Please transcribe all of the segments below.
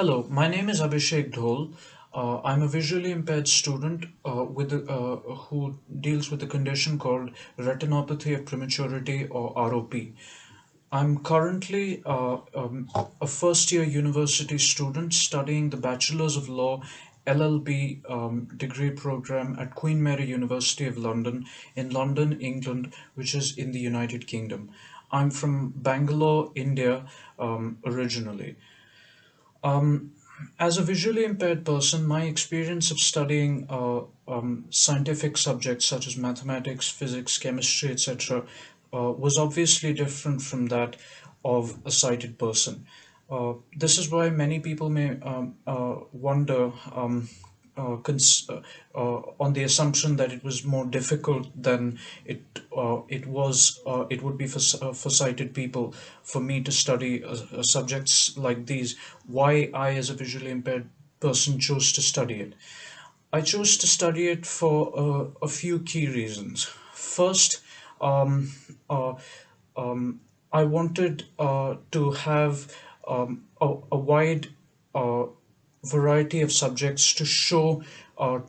Hello, my name is Abhishek Dhol. I'm a visually impaired student who deals with a condition called retinopathy of prematurity or ROP. I'm currently a first year university student studying the Bachelor's of Law LLB degree program at Queen Mary University of London in London, England, which is in the United Kingdom. I'm from Bangalore, India, originally. Um, as a visually impaired person, my experience of studying scientific subjects such as mathematics, physics, chemistry, etc., was obviously different from that of a sighted person. This is why many people may wonder on the assumption that it was more difficult than it would be for sighted people for me to study subjects like these. Why I, as a visually impaired person, chose to study it. I chose to study it for a few key reasons. First, um, uh, I wanted to have a wide uh, variety of subjects to show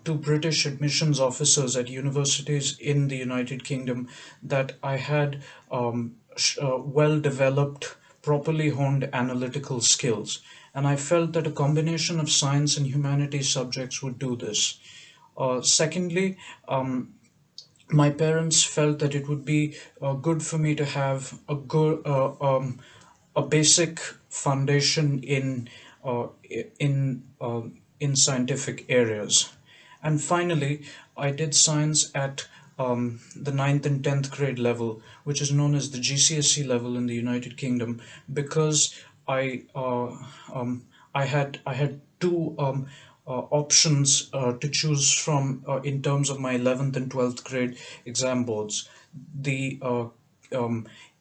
to British admissions officers at universities in the United Kingdom that I had well developed, properly honed analytical skills. And I felt that a combination of science and humanities subjects would do this. Secondly, my parents felt that it would be good for me to have a basic foundation uh, in scientific areas. And finally, I did science at the ninth and 10th grade level, which is known as the GCSE level in the United Kingdom, because I I had two options to choose from in terms of my 11th and 12th grade exam boards. The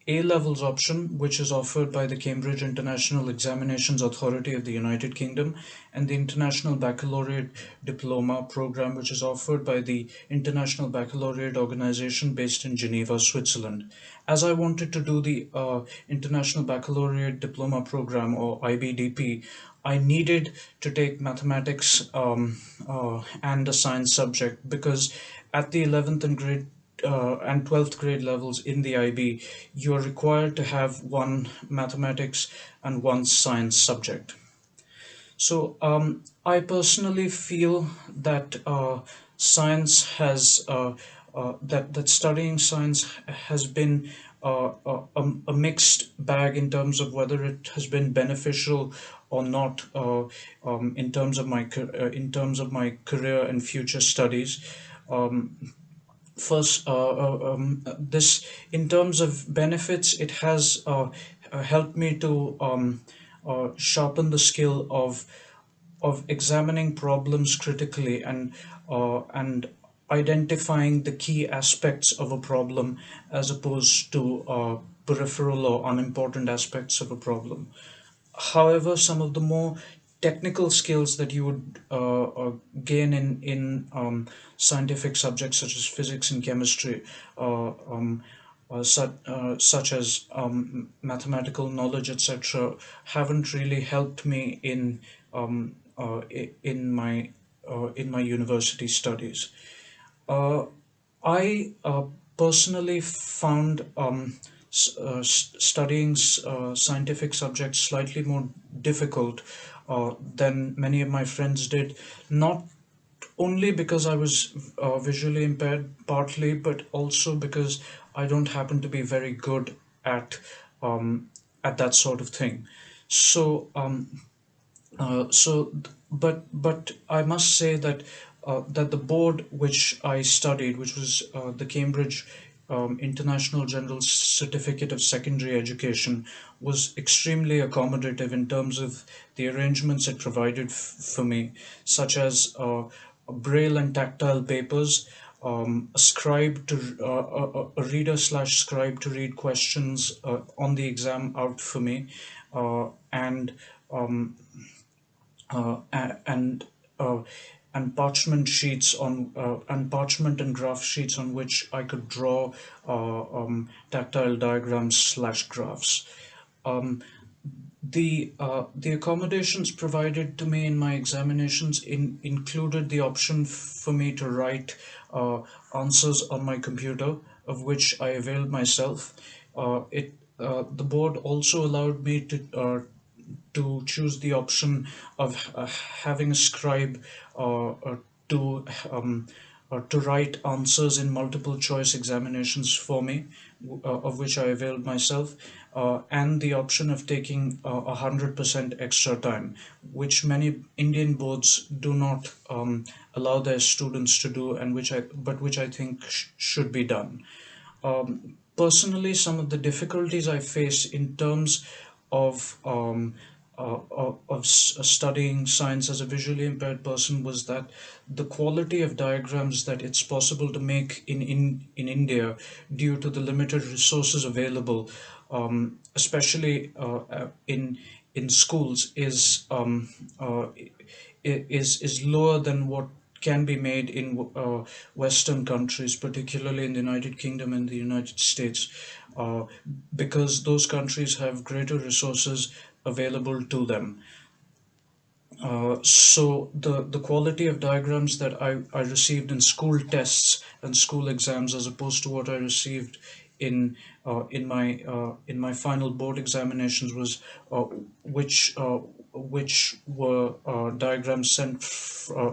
A levels option, which is offered by the Cambridge International Examinations Authority of the United Kingdom, and the International Baccalaureate Diploma program, which is offered by the International Baccalaureate Organization based in Geneva, Switzerland. As I wanted to do the International Baccalaureate Diploma program, or IBDP, I needed to take mathematics and a science subject, because at the 11th and 12th grade levels in the IB, you are required to have one mathematics and one science subject. So I personally feel that science has that studying science has been a mixed bag in terms of whether it has been beneficial or not in terms of my career and future studies. First, this in terms of benefits, it has helped me to sharpen the skill of examining problems critically and identifying the key aspects of a problem as opposed to peripheral or unimportant aspects of a problem. However, some of the more technical skills that you would gain in scientific subjects such as physics and chemistry, such as mathematical knowledge, etc., haven't really helped me in my university studies. Uh, I personally found studying scientific subjects slightly more difficult than many of my friends did, not only because I was visually impaired, partly, but also because I don't happen to be very good at at that sort of thing. So but I must say that that the board which I studied, which was the Cambridge International General Certificate of Secondary Education, was extremely accommodative in terms of the arrangements it provided for me, such as braille and tactile papers, a scribe to a reader slash scribe to read questions on the exam out for me, and and and parchment sheets on and parchment and graph sheets on which I could draw tactile diagrams slash graphs. Um, The accommodations provided to me in my examinations included the option for me to write answers on my computer, of which I availed myself. It The board also allowed me to choose the option of having a scribe to to write answers in multiple choice examinations for me, of which I availed myself, and the option of taking 100% extra time, which many Indian boards do not allow their students to do, and which I think should be done. Personally, some of the difficulties I face in terms of studying science as a visually impaired person was that the quality of diagrams that it's possible to make in India, due to the limited resources available, especially in schools, is lower than what can be made in Western countries, particularly in the United Kingdom and the United States, uh, because those countries have greater resources available to them. So the quality of diagrams that I received in school tests and school exams, as opposed to what I received in my final board examinations, was which were diagrams sent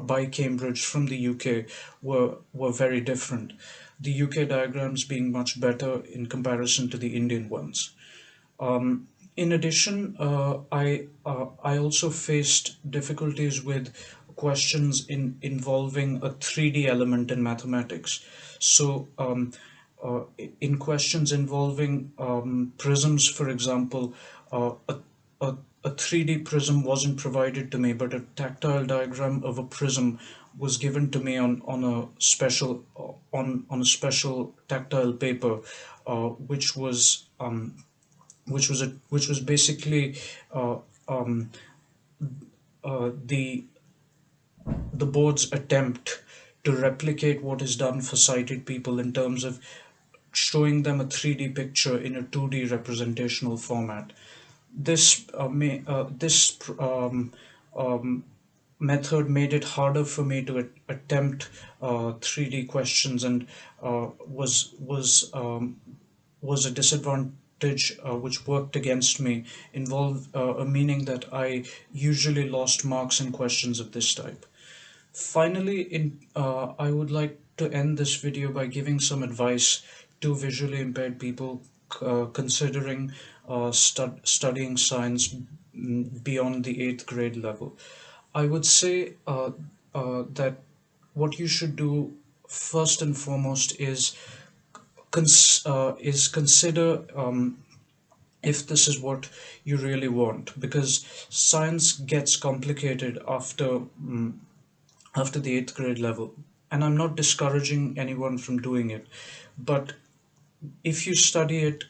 by Cambridge from the UK, were very different. The UK diagrams being much better in comparison to the Indian ones. In addition, I also faced difficulties with questions involving a 3D element in mathematics. So, in questions involving prisms, for example, a, a 3D prism wasn't provided to me, but a tactile diagram of a prism was given to me on a special tactile paper, which was which was basically uh, um, the board's attempt to replicate what is done for sighted people in terms of showing them a 3D picture in a 2D representational format. This method made it harder for me to attempt 3D questions, and was a disadvantage which worked against me, meaning that I usually lost marks in questions of this type. Finally, I would like to end this video by giving some advice to visually impaired people considering studying science beyond the eighth grade level. I would say that what you should do first and foremost is consider if this is what you really want, because science gets complicated after the eighth grade level. And I'm not discouraging anyone from doing it, but if you study it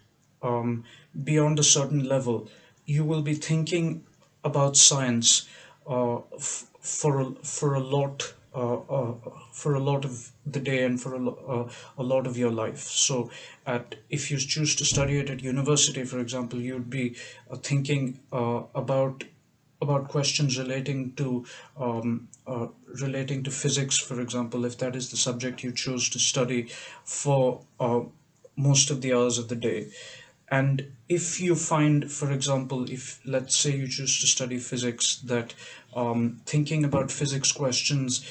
beyond a certain level, you will be thinking about science for a lot for a lot of the day, and for a lot of your life. So, if you choose to study it at university, for example, you'd be thinking about questions relating to physics, for example, if that is the subject you choose to study for most of the hours of the day. And if you find, for example, if let's say you choose to study physics, that thinking about physics questions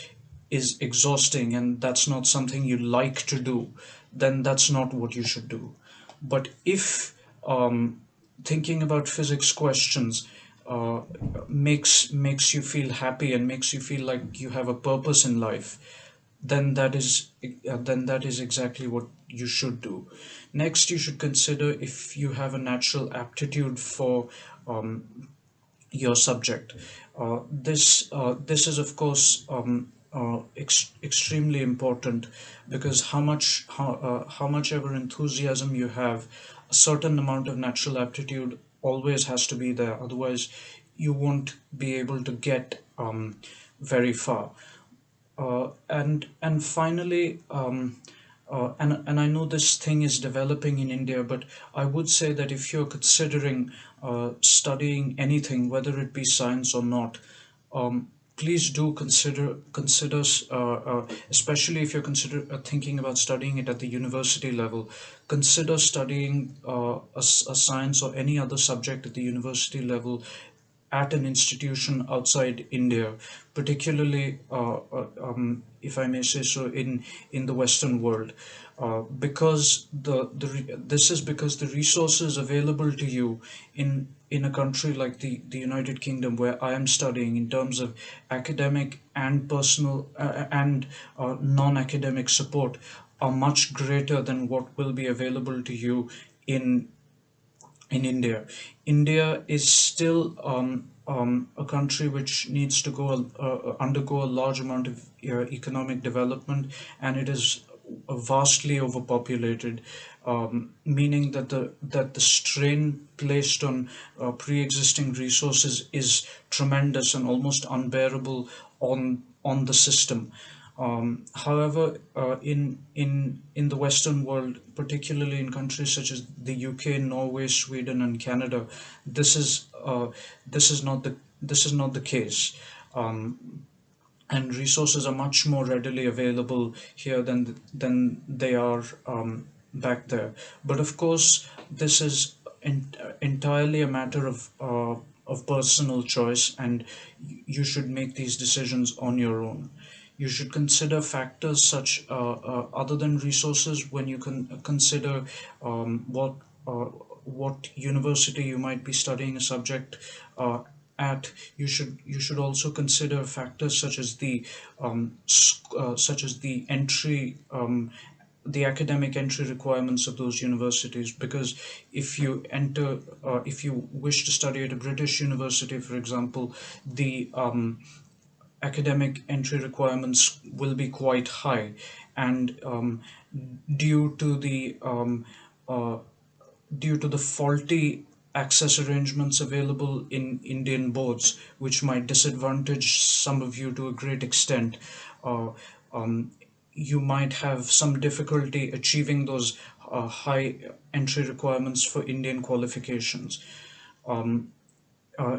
is exhausting and that's not something you like to do, then that's not what you should do. But if thinking about physics questions uh, makes you feel happy and makes you feel like you have a purpose in life, then that is exactly what you should do. Next, you should consider if you have a natural aptitude for your subject. This is of course extremely important, because how much ever enthusiasm you have, a certain amount of natural aptitude always has to be there. Otherwise, you won't be able to get very far. And finally, and I know this thing is developing in India, but I would say that if you're considering studying anything, whether it be science or not, please do consider, especially if you're thinking about studying it at the university level, consider studying a science or any other subject at the university level at an institution outside India, particularly, if I may say so, in the Western world, because this is because the resources available to you in a country like the United Kingdom, where I am studying, in terms of academic and personal and non-academic support, are much greater than what will be available to you in in India. India is still a country which needs to undergo a large amount of economic development, and it is vastly overpopulated, meaning that the strain placed on pre-existing resources is tremendous and almost unbearable on the system. However, in the Western world, particularly in countries such as the UK, Norway, Sweden, and Canada, this is this is not the case. And resources are much more readily available here than they are back there. But of course, this is entirely a matter of personal choice, and you should make these decisions on your own. You should consider factors such other than resources when you can consider what university you might be studying a subject at. You should also consider factors such as the entry the academic entry requirements of those universities, because if you wish to study at a British university, for example, the academic entry requirements will be quite high, and due to the uh, due to the faulty access arrangements available in Indian boards, which might disadvantage some of you to a great extent. Uh, um, you might have some difficulty achieving those high entry requirements for Indian qualifications.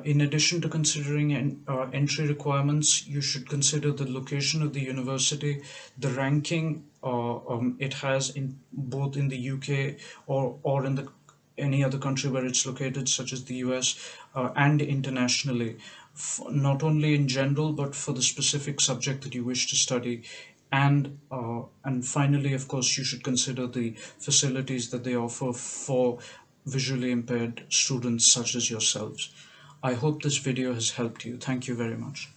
In addition to considering entry requirements, you should consider the location of the university, the ranking it has in both in the UK or in the any other country where it's located, such as the US, and internationally, not only in general but for the specific subject that you wish to study. And finally, of course, you should consider the facilities that they offer for visually impaired students such as yourselves. I hope this video has helped you. Thank you very much.